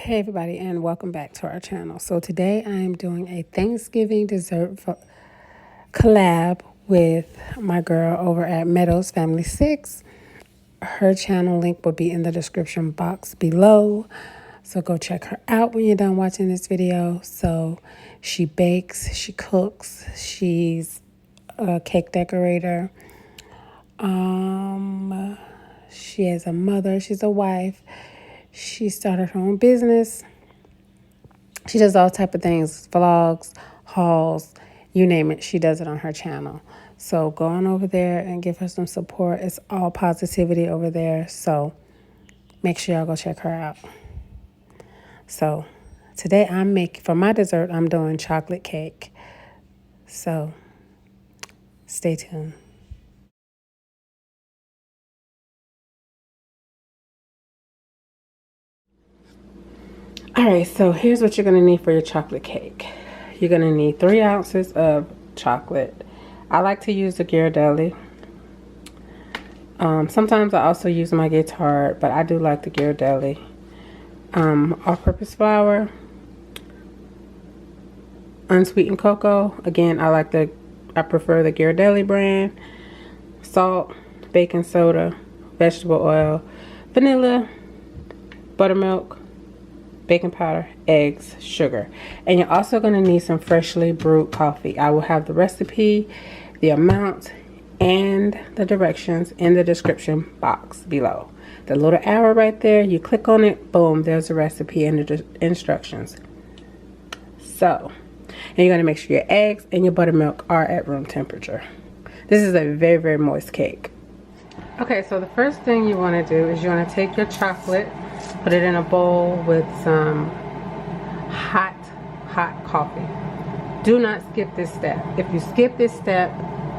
Hey everybody, and welcome back to our channel. So today I am doing a Thanksgiving dessert collab with my girl over at Meadowsfamily6. Her channel link will be in the description box below, so go check her out when you're done watching this video. So she bakes, she cooks, she's a cake decorator, she is a mother, she's a wife, she started her own business. She does all type of things, vlogs, hauls, you name it. She does it on her channel. So go on over there and give her some support. It's all positivity over there. So make sure y'all go check her out. So today for my dessert, I'm doing chocolate cake. So stay tuned. All right, so here's what you're gonna need for your chocolate cake. You're gonna need 3 ounces of chocolate. I like to use the Ghiradelli. Sometimes I also use my guitar, but I do like the Ghiradelli. All-purpose flour, unsweetened cocoa. Again, I prefer the Ghiradelli brand. Salt, baking soda, vegetable oil, vanilla, buttermilk, baking powder, eggs, sugar. And you're also going to need some freshly brewed coffee. I will have the recipe, the amount, and the directions in the description box below. The little arrow right there, you click on it, boom, there's the recipe and the instructions. So, and you're going to make sure your eggs and your buttermilk are at room temperature. This is a very, very moist cake. Okay, so the first thing you want to do is you want to take your chocolate, put it in a bowl with some hot coffee. Do not skip this step. If you skip this step,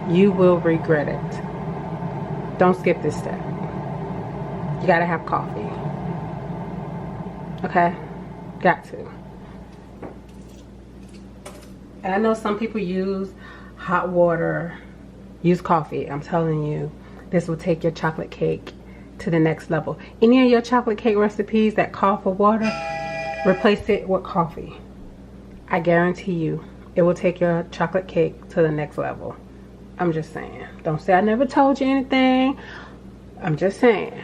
you will regret it. Don't skip this step. You gotta have coffee. Okay? Got to. And I know some people use hot water, use coffee. I'm telling you, this will take your chocolate cake to the next level. Any of your chocolate cake recipes that call for water, replace it with coffee. I guarantee you, it will take your chocolate cake to the next level. I'm just saying. Don't say I never told you anything. I'm just saying.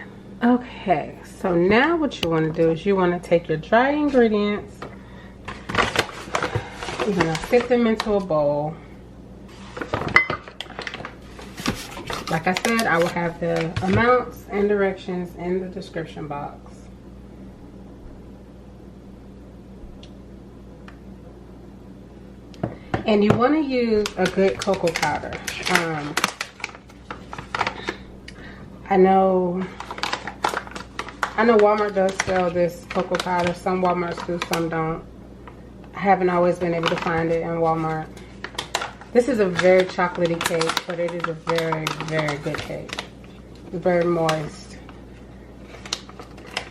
Okay, so now what you want to do is you want to take your dry ingredients. You're going to sift them into a bowl. Like I said, I will have the amounts and directions in the description box. And you want to use a good cocoa powder. I know Walmart does sell this cocoa powder. Some Walmarts do, some don't. I haven't always been able to find it in Walmart. This is a very chocolatey cake, but it is a very, very good cake. It's very moist.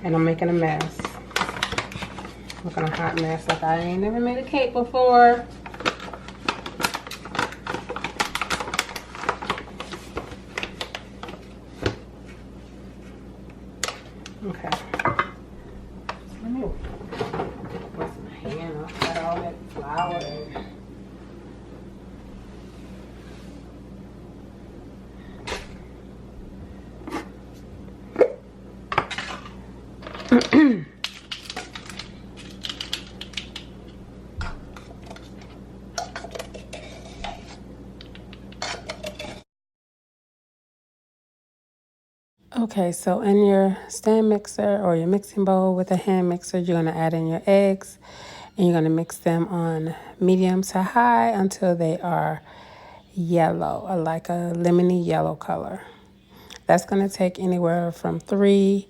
And I'm making a mess. Making a hot mess like I ain't never made a cake before. Okay. Let me wash my hand off. Got all that flour. Okay, so in your stand mixer or your mixing bowl with a hand mixer, you're going to add in your eggs and you're going to mix them on medium to high until they are yellow, or like a lemony yellow color. That's going to take anywhere from 3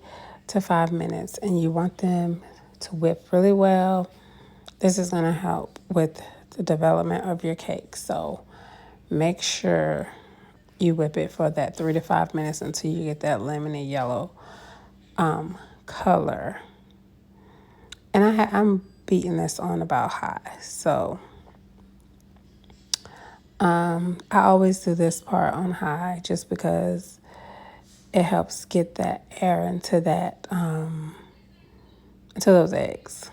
to 5 minutes, and you want them to whip really well. This is going to help with the development of your cake. So make sure you whip it for that 3 to 5 minutes until you get that lemony yellow color. And I'm beating this on about high. So I always do this part on high just because it helps get that air into that to those eggs.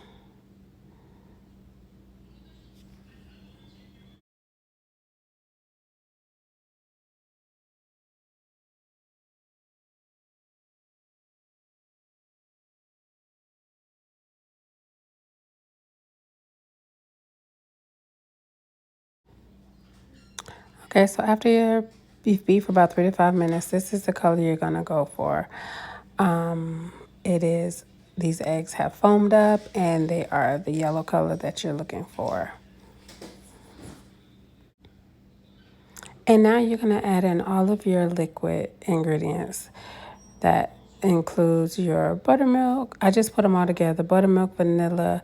Okay, so after your beef beat for about 3 to 5 minutes, this is the color you're gonna go for. It is, these eggs have foamed up and they are the yellow color that you're looking for. And now you're gonna add in all of your liquid ingredients. That includes your buttermilk. I just put them all together, buttermilk, vanilla,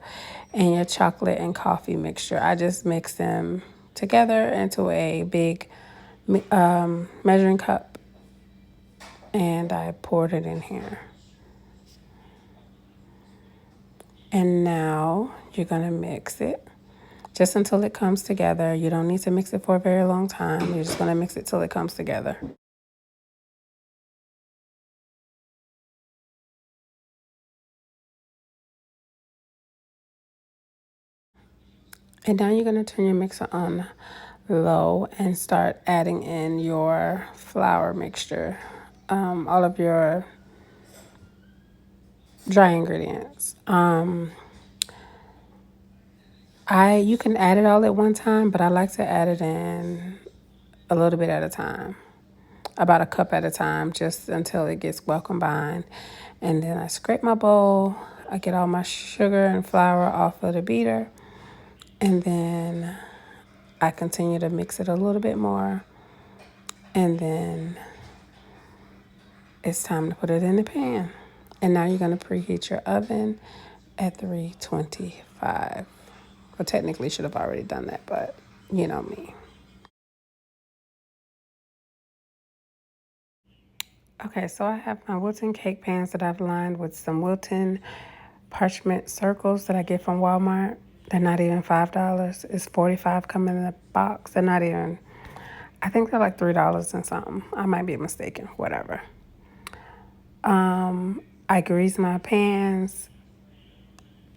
and your chocolate and coffee mixture. I just mix them together into a big measuring cup, and I poured it in here. And now you're gonna mix it just until it comes together. You don't need to mix it for a very long time. You're just gonna mix it till it comes together. And now you're gonna turn your mixer on low and start adding in your flour mixture, all of your dry ingredients. You can add it all at one time, but I like to add it in a little bit at a time, about a cup at a time, just until it gets well combined. And then I scrape my bowl. I get all my sugar and flour off of the beater, and then I continue to mix it a little bit more, and then it's time to put it in the pan. And now you're going to preheat your oven at 325. Well, technically should have already done that, but you know me. Okay, so I have my Wilton cake pans that I've lined with some Wilton parchment circles that I get from Walmart. They're not even $5. It's $45 coming in the box. They're not even, I think they're like $3 and something. I might be mistaken, whatever. I grease my pans.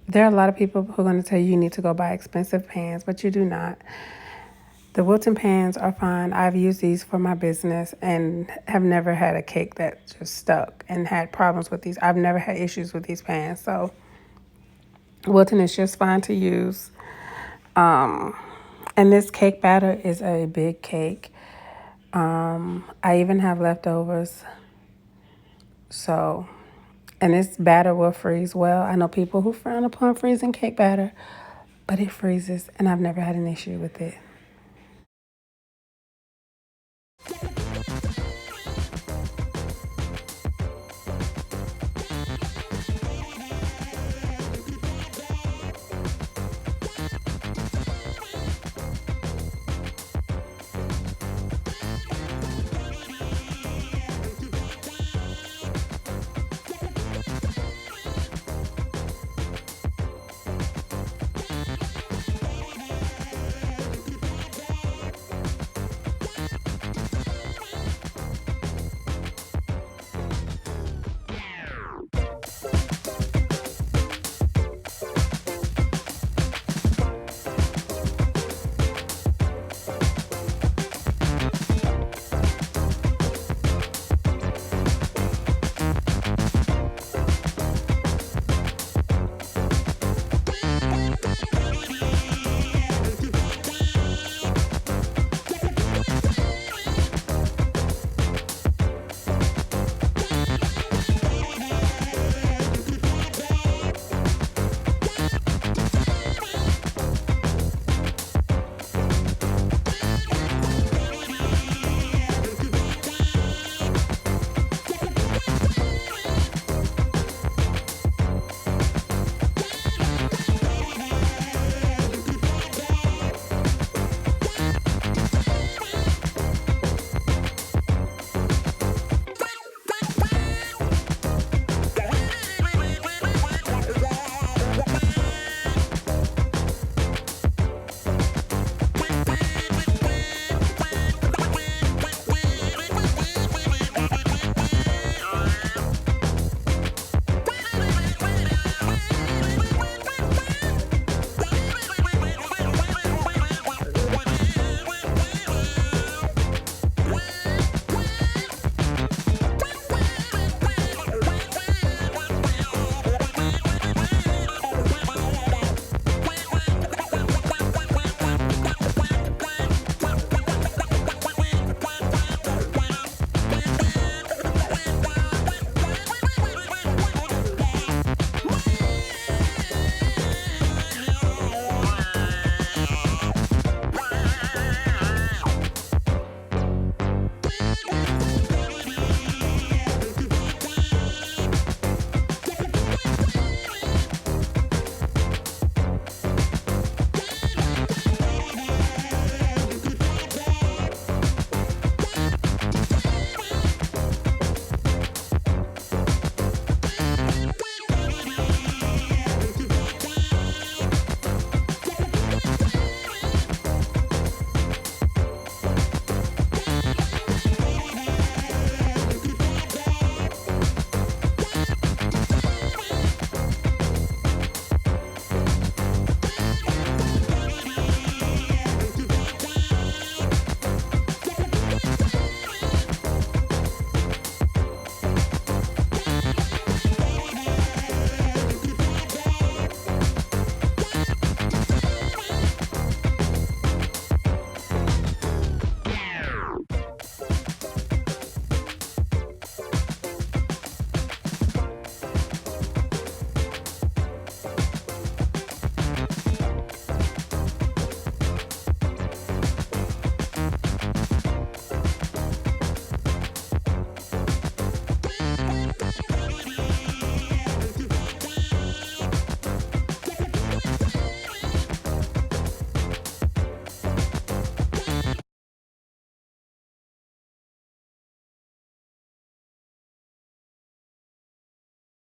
There are a lot of people who are going to tell you need to go buy expensive pans, but you do not. The Wilton pans are fine. I've used these for my business and have never had a cake that just stuck and had problems with these. I've never had issues with these pans. So Wilton is just fine to use. And this cake batter is a big cake. I even have leftovers. So, and this batter will freeze well. I know people who frown upon freezing cake batter, but it freezes and I've never had an issue with it.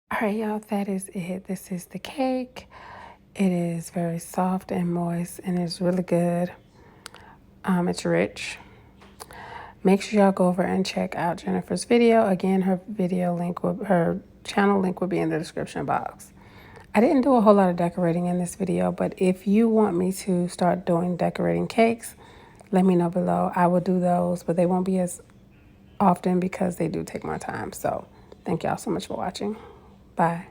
All right, y'all, that is it. This is the cake. It is very soft and moist, and it's really good. It's rich. Make sure y'all go over and check out Jennifer's video. Again, her channel link will be in the description box. I didn't do a whole lot of decorating in this video, but if you want me to start doing decorating cakes, let me know below. I will do those, but they won't be as often because they do take more time. So thank y'all so much for watching. Bye.